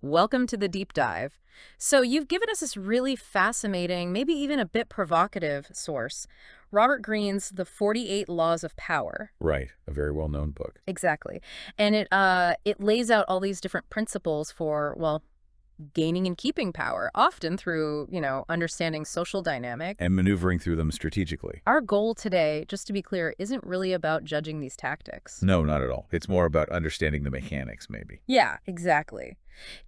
Welcome to the deep dive. So, you've given us this really fascinating, maybe even a bit provocative source, Robert Greene's The 48 Laws of Power. Right, a very well-known book. Exactly. And it lays out all these different principles for, well, gaining and keeping power, often through, understanding social dynamics. And maneuvering through them strategically. Our goal today, just to be clear, isn't really about judging these tactics. No, not at all. It's more about understanding the mechanics, maybe. Yeah, exactly.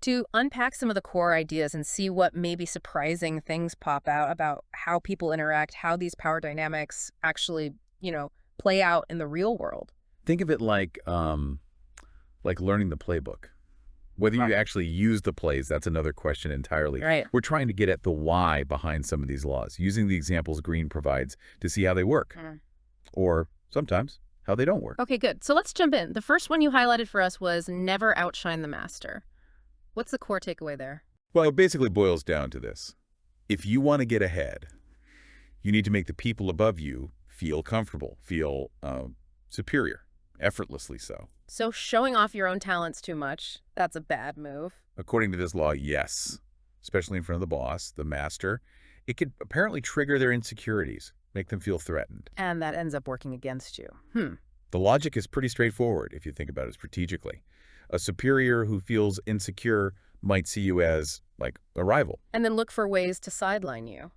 To unpack some of the core ideas and see what maybe surprising things pop out about how people interact, how these power dynamics actually, play out in the real world. Think of it like learning the playbook. Whether you Right. actually use the plays, that's another question entirely. Right. We're trying to get at the why behind some of these laws, using the examples Green provides to see how they work. Or sometimes how they don't work. Okay, good. So let's jump in. The first one you highlighted for us was never outshine the master. What's the core takeaway there? Well, it basically boils down to this. If you want to get ahead, you need to make the people above you feel comfortable, feel superior, effortlessly so. So showing off your own talents too much, that's a bad move. According to this law, yes. Especially in front of the boss, the master. It could apparently trigger their insecurities, make them feel threatened. And that ends up working against you. The logic is pretty straightforward if you think about it strategically. A superior who feels insecure might see you as, like, a rival. And then look for ways to sideline you.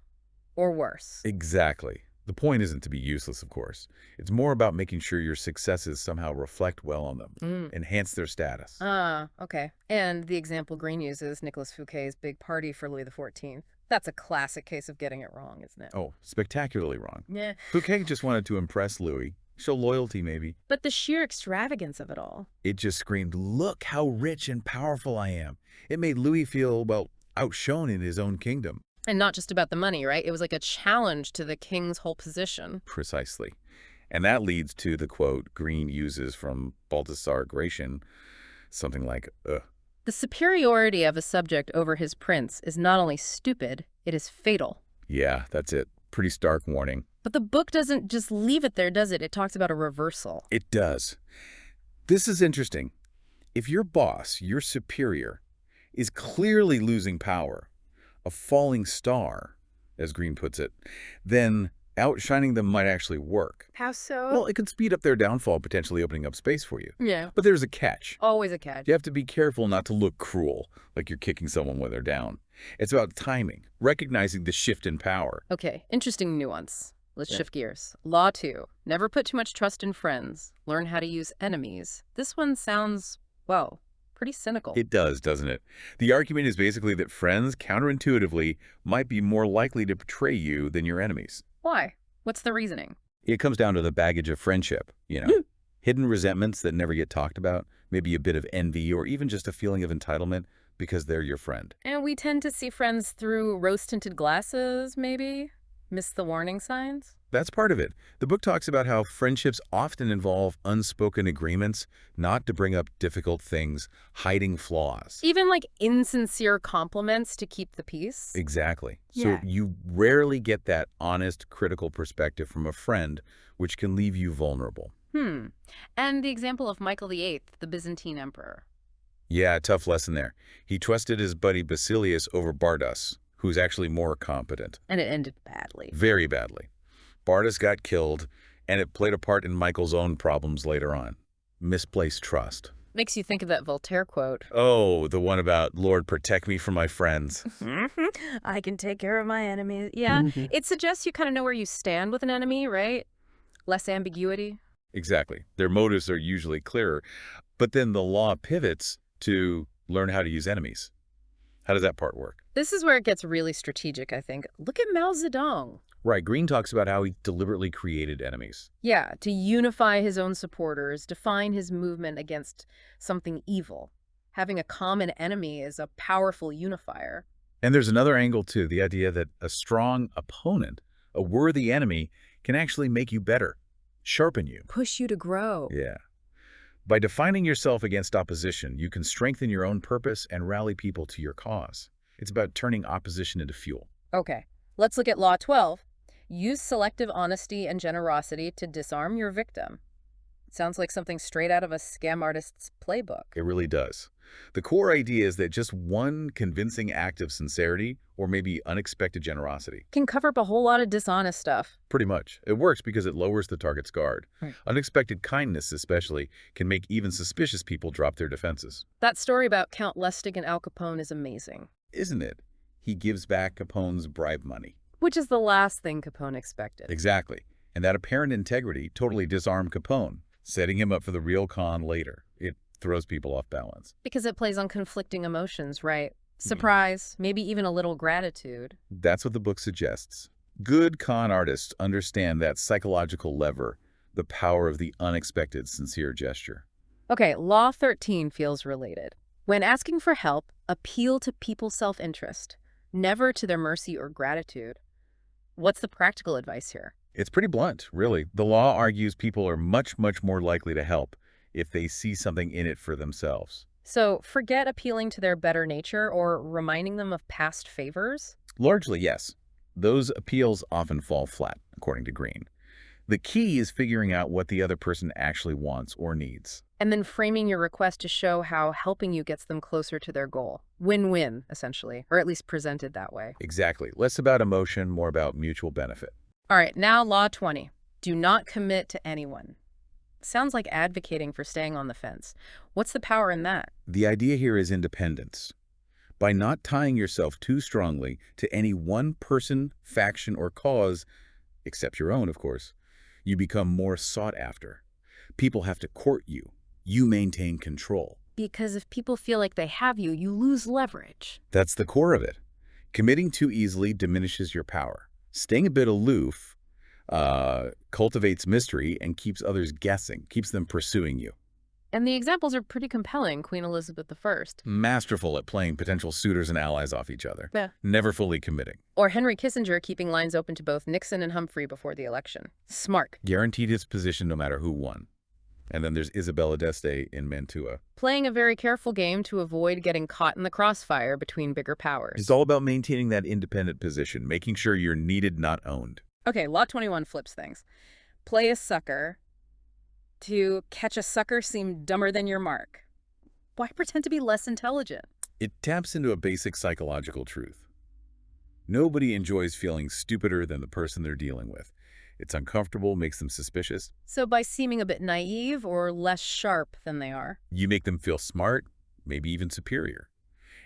Or worse. Exactly. The point isn't to be useless, of course. It's more about making sure your successes somehow reflect well on them, enhance their status. Okay. And the example Green uses, Nicolas Fouquet's big party for Louis XIV. That's a classic case of getting it wrong, isn't it? Oh, spectacularly wrong. Yeah. Fouquet just wanted to impress Louis, show loyalty maybe. But the sheer extravagance of it all. It just screamed, "Look how rich and powerful I am." It made Louis feel, well, outshone in his own kingdom. And not just about the money, right? It was like a challenge to the king's whole position. Precisely. And that leads to the quote Green uses from Balthasar Gracian, something like, The superiority of a subject over his prince is not only stupid, it is fatal. Yeah, that's it. Pretty stark warning. But the book doesn't just leave it there, does it? It talks about a reversal. It does. This is interesting. If your boss, your superior, is clearly losing power, a falling star, as Green puts it, then outshining them might actually work. How so? Well, it could speed up their downfall, potentially opening up space for you. Yeah. But there's a catch. Always a catch. You have to be careful not to look cruel, like you're kicking someone when they're down. It's about timing, recognizing the shift in power. Okay, interesting nuance. Let's shift gears. Law 2. Never put too much trust in friends. Learn how to use enemies. This one sounds, well, pretty cynical. It does, doesn't it? The argument is basically that friends, counterintuitively, might be more likely to betray you than your enemies. Why? What's the reasoning? It comes down to the baggage of friendship, hidden resentments that never get talked about, maybe a bit of envy or even just a feeling of entitlement because they're your friend. And we tend to see friends through rose-tinted glasses, maybe? Miss the warning signs? That's part of it. The book talks about how friendships often involve unspoken agreements, not to bring up difficult things, hiding flaws. Even like insincere compliments to keep the peace? Exactly. Yeah. So you rarely get that honest, critical perspective from a friend, which can leave you vulnerable. And the example of Michael VIII, the Byzantine emperor. Yeah, tough lesson there. He trusted his buddy Basilius over Bardas, who's actually more competent. And it ended badly. Very badly. Bardas got killed, and it played a part in Michael's own problems later on. Misplaced trust. Makes you think of that Voltaire quote. Oh, the one about, "Lord, protect me from my friends." I can take care of my enemies. Yeah, it suggests you kind of know where you stand with an enemy, right? Less ambiguity. Exactly. Their motives are usually clearer. But then the law pivots to learn how to use enemies. How does that part work? This is where it gets really strategic, I think. Look at Mao Zedong. Right, Green talks about how he deliberately created enemies. Yeah, to unify his own supporters, define his movement against something evil. Having a common enemy is a powerful unifier. And there's another angle, too, the idea that a strong opponent, a worthy enemy, can actually make you better, sharpen you. Push you to grow. Yeah. By defining yourself against opposition, you can strengthen your own purpose and rally people to your cause. It's about turning opposition into fuel. Okay, let's look at Law 12. Use selective honesty and generosity to disarm your victim. Sounds like something straight out of a scam artist's playbook. It really does. The core idea is that just one convincing act of sincerity or maybe unexpected generosity. Can cover up a whole lot of dishonest stuff. Pretty much. It works because it lowers the target's guard. Right. Unexpected kindness, especially, can make even suspicious people drop their defenses. That story about Count Lustig and Al Capone is amazing. Isn't it? He gives back Capone's bribe money. Which is the last thing Capone expected. Exactly. And that apparent integrity totally disarmed Capone, setting him up for the real con later. It throws people off balance. Because it plays on conflicting emotions, right? Surprise, maybe even a little gratitude. That's what the book suggests. Good con artists understand that psychological lever, the power of the unexpected sincere gesture. Okay, Law 13 feels related. When asking for help, appeal to people's self-interest, never to their mercy or gratitude. What's the practical advice here? It's pretty blunt, really. The law argues people are much, much more likely to help if they see something in it for themselves. So forget appealing to their better nature or reminding them of past favors? Largely, yes. Those appeals often fall flat, according to Greene. The key is figuring out what the other person actually wants or needs. And then framing your request to show how helping you gets them closer to their goal. Win-win, essentially, or at least presented that way. Exactly. Less about emotion, more about mutual benefit. All right, now Law 20. Do not commit to anyone. Sounds like advocating for staying on the fence. What's the power in that? The idea here is independence. By not tying yourself too strongly to any one person, faction, or cause, except your own, of course, you become more sought after. People have to court you. You maintain control. Because if people feel like they have you, you lose leverage. That's the core of it. Committing too easily diminishes your power. Staying a bit aloof cultivates mystery and keeps others guessing, keeps them pursuing you. And the examples are pretty compelling. Queen Elizabeth I. Masterful at playing potential suitors and allies off each other. Yeah. Never fully committing. Or Henry Kissinger keeping lines open to both Nixon and Humphrey before the election. Smart. Guaranteed his position no matter who won. And then there's Isabella d'Este in Mantua. Playing a very careful game to avoid getting caught in the crossfire between bigger powers. It's all about maintaining that independent position, making sure you're needed, not owned. Okay, Law 21 flips things. Play a sucker. To catch a sucker seem dumber than your mark. Why pretend to be less intelligent? It taps into a basic psychological truth. Nobody enjoys feeling stupider than the person they're dealing with. It's uncomfortable, makes them suspicious. So by seeming a bit naive or less sharp than they are. You make them feel smart, maybe even superior.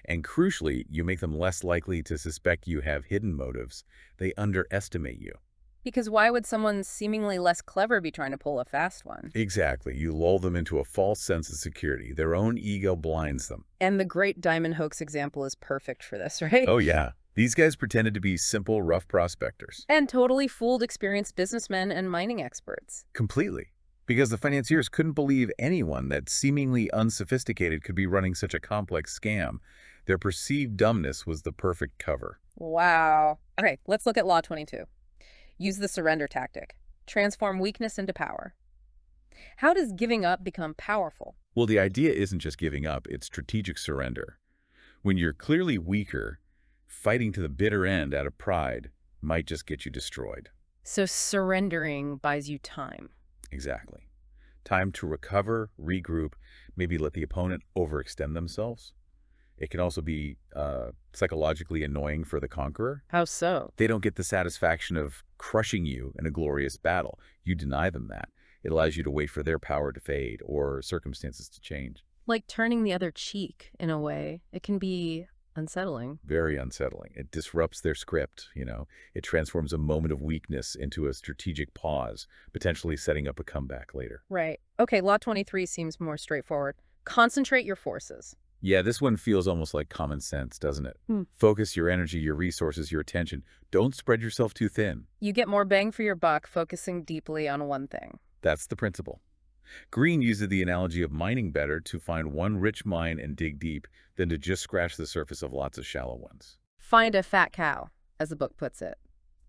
And crucially, you make them less likely to suspect you have hidden motives. They underestimate you. Because why would someone seemingly less clever be trying to pull a fast one? Exactly. You lull them into a false sense of security. Their own ego blinds them. And the Great Diamond Hoax example is perfect for this, right? Oh, yeah. These guys pretended to be simple, rough prospectors. And totally fooled experienced businessmen and mining experts. Completely. Because the financiers couldn't believe anyone that seemingly unsophisticated could be running such a complex scam. Their perceived dumbness was the perfect cover. Wow. Okay, let's look at Law 22. Use the surrender tactic. Transform weakness into power. How does giving up become powerful? Well, the idea isn't just giving up, it's strategic surrender. When you're clearly weaker, fighting to the bitter end out of pride might just get you destroyed. So surrendering buys you time. Exactly. Time to recover, regroup, maybe let the opponent overextend themselves. It can also be psychologically annoying for the conqueror. How so? They don't get the satisfaction of crushing you in a glorious battle. You deny them that. It allows you to wait for their power to fade or circumstances to change. Like turning the other cheek, in a way. It can be unsettling. Very unsettling. It disrupts their script, you know. It transforms a moment of weakness into a strategic pause, potentially setting up a comeback later. Right. Okay, Law 23 seems more straightforward. Concentrate your forces. Yeah, this one feels almost like common sense, doesn't it? Hmm. Focus your energy, your resources, your attention. Don't spread yourself too thin. You get more bang for your buck focusing deeply on one thing. That's the principle. Greene uses the analogy of mining better to find one rich mine and dig deep than to just scratch the surface of lots of shallow ones. Find a fat cow, as the book puts it.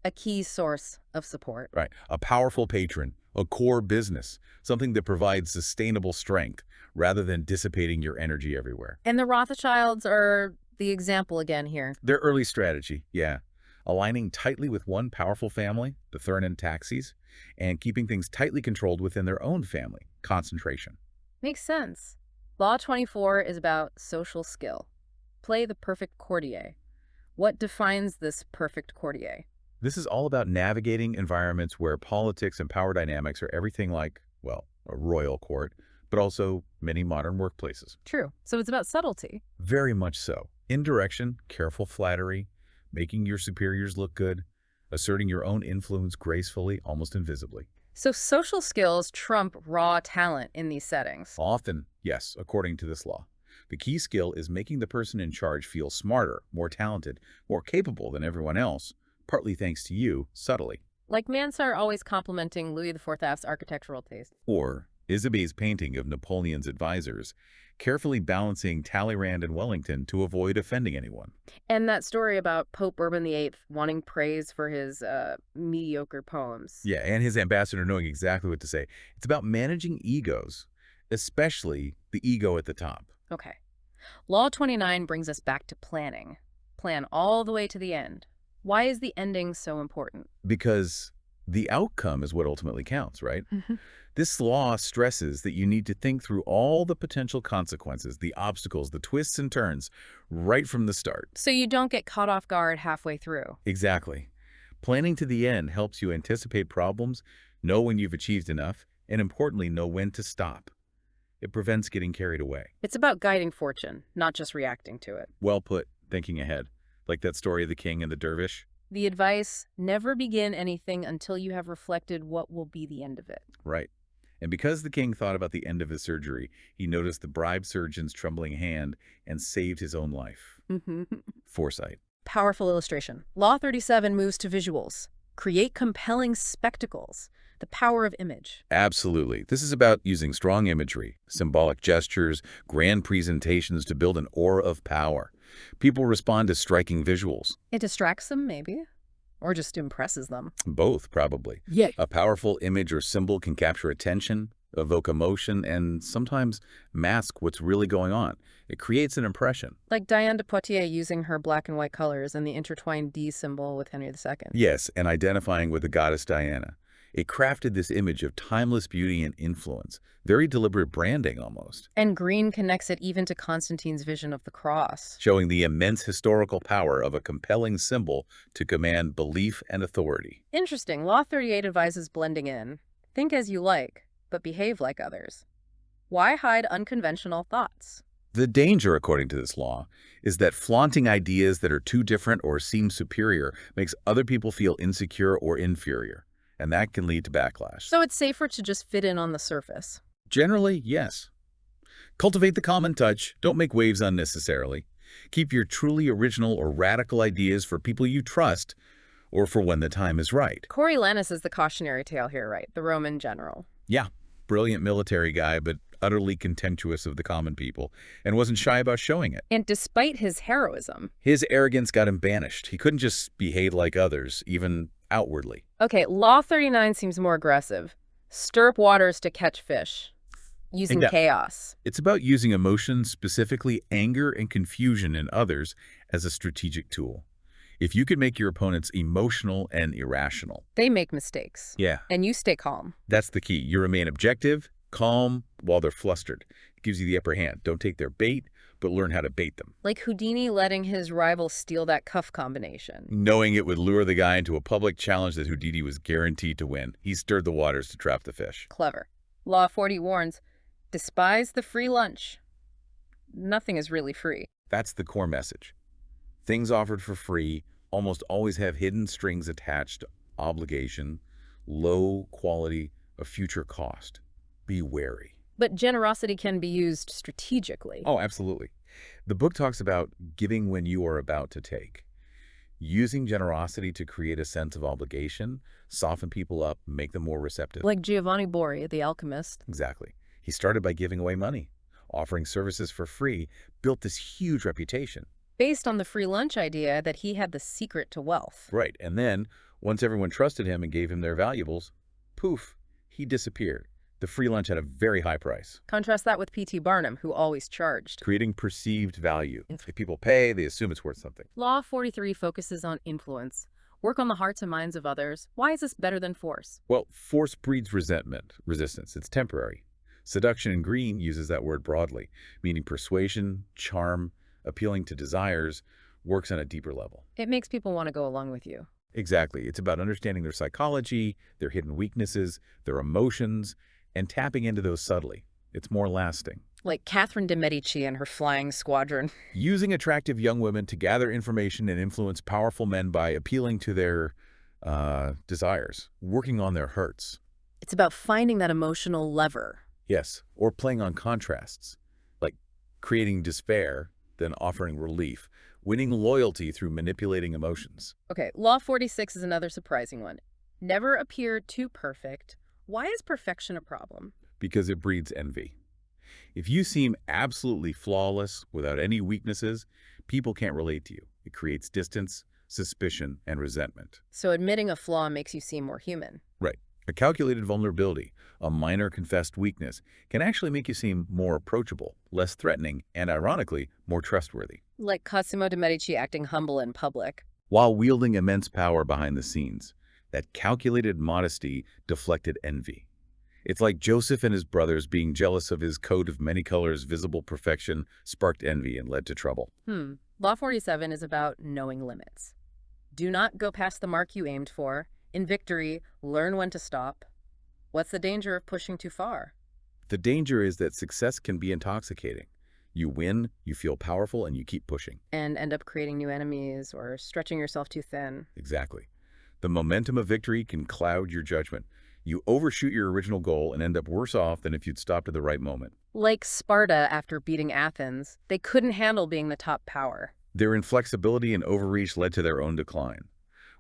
A key source of support. Right. A powerful patron, a core business, something that provides sustainable strength rather than dissipating your energy everywhere. And the Rothschilds are the example again here. Their early strategy, yeah. Aligning tightly with one powerful family, the Thurnan taxis, and keeping things tightly controlled within their own family, concentration. Makes sense. Law 24 is about social skill. Play the perfect courtier. What defines this perfect courtier? This is all about navigating environments where politics and power dynamics are everything like, well, a royal court, but also many modern workplaces. True. So it's about subtlety. Very much so. Indirection, careful flattery, making your superiors look good, asserting your own influence gracefully, almost invisibly. So social skills trump raw talent in these settings. Often, yes, according to this law. The key skill is making the person in charge feel smarter, more talented, more capable than everyone else, partly thanks to you, subtly. Like Mansart always complimenting Louis XIV's architectural taste. Or Isabe's painting of Napoleon's advisors, carefully balancing Talleyrand and Wellington to avoid offending anyone. And that story about Pope Urban VIII wanting praise for his mediocre poems. Yeah, and his ambassador knowing exactly what to say. It's about managing egos, especially the ego at the top. Okay. Law 29 brings us back to planning. Plan all the way to the end. Why is the ending so important? Because the outcome is what ultimately counts, right? Mhm. This law stresses that you need to think through all the potential consequences, the obstacles, the twists and turns, right from the start. So you don't get caught off guard halfway through. Exactly. Planning to the end helps you anticipate problems, know when you've achieved enough, and importantly, know when to stop. It prevents getting carried away. It's about guiding fortune, not just reacting to it. Well put, thinking ahead. Like that story of the king and the dervish. The advice, never begin anything until you have reflected what will be the end of it. Right. And because the king thought about the end of his surgery, he noticed the bribed surgeon's trembling hand and saved his own life. Foresight. Powerful illustration. Law 37 moves to visuals. Create compelling spectacles. The power of image. Absolutely. This is about using strong imagery, symbolic gestures, grand presentations to build an aura of power. People respond to striking visuals. It distracts them, maybe, or just impresses them. Both, probably. Yeah. A powerful image or symbol can capture attention, evoke emotion, and sometimes mask what's really going on. It creates an impression. Like Diane de Poitiers using her black and white colors and the intertwined D symbol with Henry II. Yes, and identifying with the goddess Diana. It crafted this image of timeless beauty and influence, very deliberate branding almost, And Greene connects it even to Constantine's vision of the cross. showing the immense historical power of a compelling symbol to command belief and authority. Interesting. Law 38 advises blending in. Think as you like, but behave like others. Why hide unconventional thoughts? The danger, according to this law, is that flaunting ideas that are too different or seem superior makes other people feel insecure or inferior, and that can lead to backlash. So it's safer to just fit in on the surface. Generally, yes. Cultivate the common touch. Don't make waves unnecessarily. Keep your truly original or radical ideas for people you trust or for when the time is right. Coriolanus is the cautionary tale here, right? The Roman general. Yeah, brilliant military guy, but utterly contemptuous of the common people, and wasn't shy about showing it. And despite his heroism. His arrogance got him banished. He couldn't just behave like others, even outwardly. Okay, Law 39 seems more aggressive. Stir up waters to catch fish. Using Yeah. chaos. It's about using emotions, specifically anger and confusion in others, as a strategic tool. If you could make your opponents emotional and irrational. They make mistakes. Yeah, And you stay calm. that's the key. You remain objective, calm, while they're flustered. It gives you the upper hand. Don't take their bait, but learn how to bait them. Like Houdini letting his rival steal that cuff combination. Knowing it would lure the guy into a public challenge that Houdini was guaranteed to win, he stirred the waters to trap the fish. Clever. Law 40 warns, despise the free lunch. Nothing is really free. That's the core message. Things offered for free almost always have hidden strings attached, obligation, low quality, a future cost. Be wary. But generosity can be used strategically. Oh, absolutely. The book talks about giving when you are about to take. Using generosity to create a sense of obligation, soften people up, make them more receptive. Like Giovanni Bori, the alchemist. Exactly. He started by giving away money, offering services for free, built this huge reputation. Based on the free lunch idea that he had the secret to wealth. Right. And then, once everyone trusted him and gave him their valuables, poof, he disappeared. The free lunch had a very high price. Contrast that with P.T. Barnum, who always charged. Creating perceived value. If people pay, they assume it's worth something. Law 43 focuses on influence. Work on the hearts and minds of others. Why is this better than force? Well, force breeds resentment, resistance. It's temporary. Seduction in Green uses that word broadly, meaning persuasion, charm, appealing to desires, works on a deeper level. It makes people want to go along with you. Exactly. It's about understanding their psychology, their hidden weaknesses, their emotions, and tapping into those subtly. It's more lasting. Like Catherine de Medici and her flying squadron. Using attractive young women to gather information and influence powerful men by appealing to their desires, working on their hurts. It's about finding that emotional lever. Yes, or playing on contrasts, like creating despair, then offering relief, winning loyalty through manipulating emotions. Okay, Law 46 is another surprising one. Never appear too perfect. Why is perfection a problem? Because it breeds envy. If you seem absolutely flawless without any weaknesses, people can't relate to you. It creates distance, suspicion, and resentment. So admitting a flaw makes you seem more human. Right. A calculated vulnerability, a minor confessed weakness, can actually make you seem more approachable, less threatening, and ironically, more trustworthy, Like Cosimo de Medici acting humble in public. while wielding immense power behind the scenes. That calculated modesty deflected envy. It's like Joseph and his brothers being jealous of his coat of many colors, visible perfection, sparked envy and led to trouble. Law 47 is about knowing limits. Do not go past the mark you aimed for. In victory, learn when to stop. What's the danger of pushing too far? The danger is that success can be intoxicating. You win, you feel powerful, and you keep pushing. And end up creating new enemies or stretching yourself too thin. Exactly. The momentum of victory can cloud your judgment. You overshoot your original goal and end up worse off than if you'd stopped at the right moment. Like Sparta after beating Athens, they couldn't handle being the top power. Their inflexibility and overreach led to their own decline.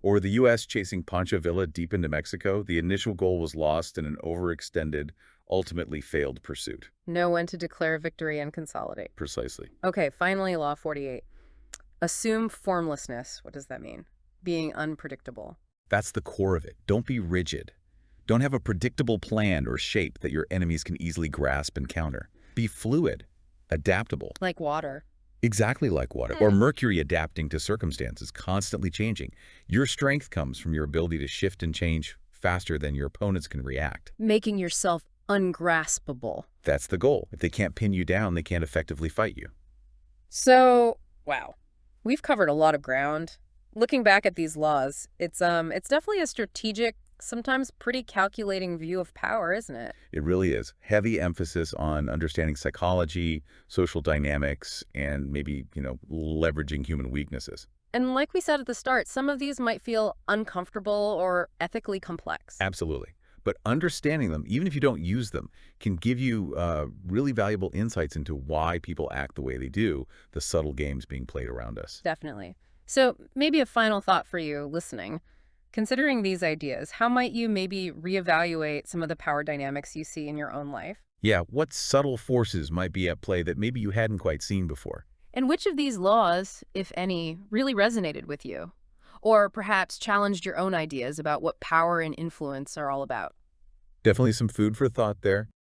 Or the U.S. chasing Pancho Villa deep into Mexico, the initial goal was lost in an overextended, ultimately failed pursuit. Know when to declare victory and consolidate. Precisely. Okay, finally, Law 48. Assume formlessness. What does that mean? Being unpredictable. That's the core of it. Don't be rigid. Don't have a predictable plan or shape that your enemies can easily grasp and counter. Be fluid, adaptable. Like water. Exactly like water, or mercury adapting to circumstances, constantly changing. Your strength comes from your ability to shift and change faster than your opponents can react. Making yourself ungraspable. That's the goal. If they can't pin you down, they can't effectively fight you. So, wow. We've covered a lot of ground. Looking back at these laws, it's definitely a strategic, sometimes pretty calculating view of power, isn't it? It really is. Heavy emphasis on understanding psychology, social dynamics, and maybe, leveraging human weaknesses. And like we said at the start, some of these might feel uncomfortable or ethically complex. Absolutely. But understanding them, even if you don't use them, can give you really valuable insights into why people act the way they do, the subtle games being played around us. Definitely. So maybe a final thought for you listening. Considering these ideas, how might you maybe reevaluate some of the power dynamics you see in your own life? Yeah, what subtle forces might be at play that maybe you hadn't quite seen before? And which of these laws, if any, really resonated with you? Or perhaps challenged your own ideas about what power and influence are all about? Definitely some food for thought there.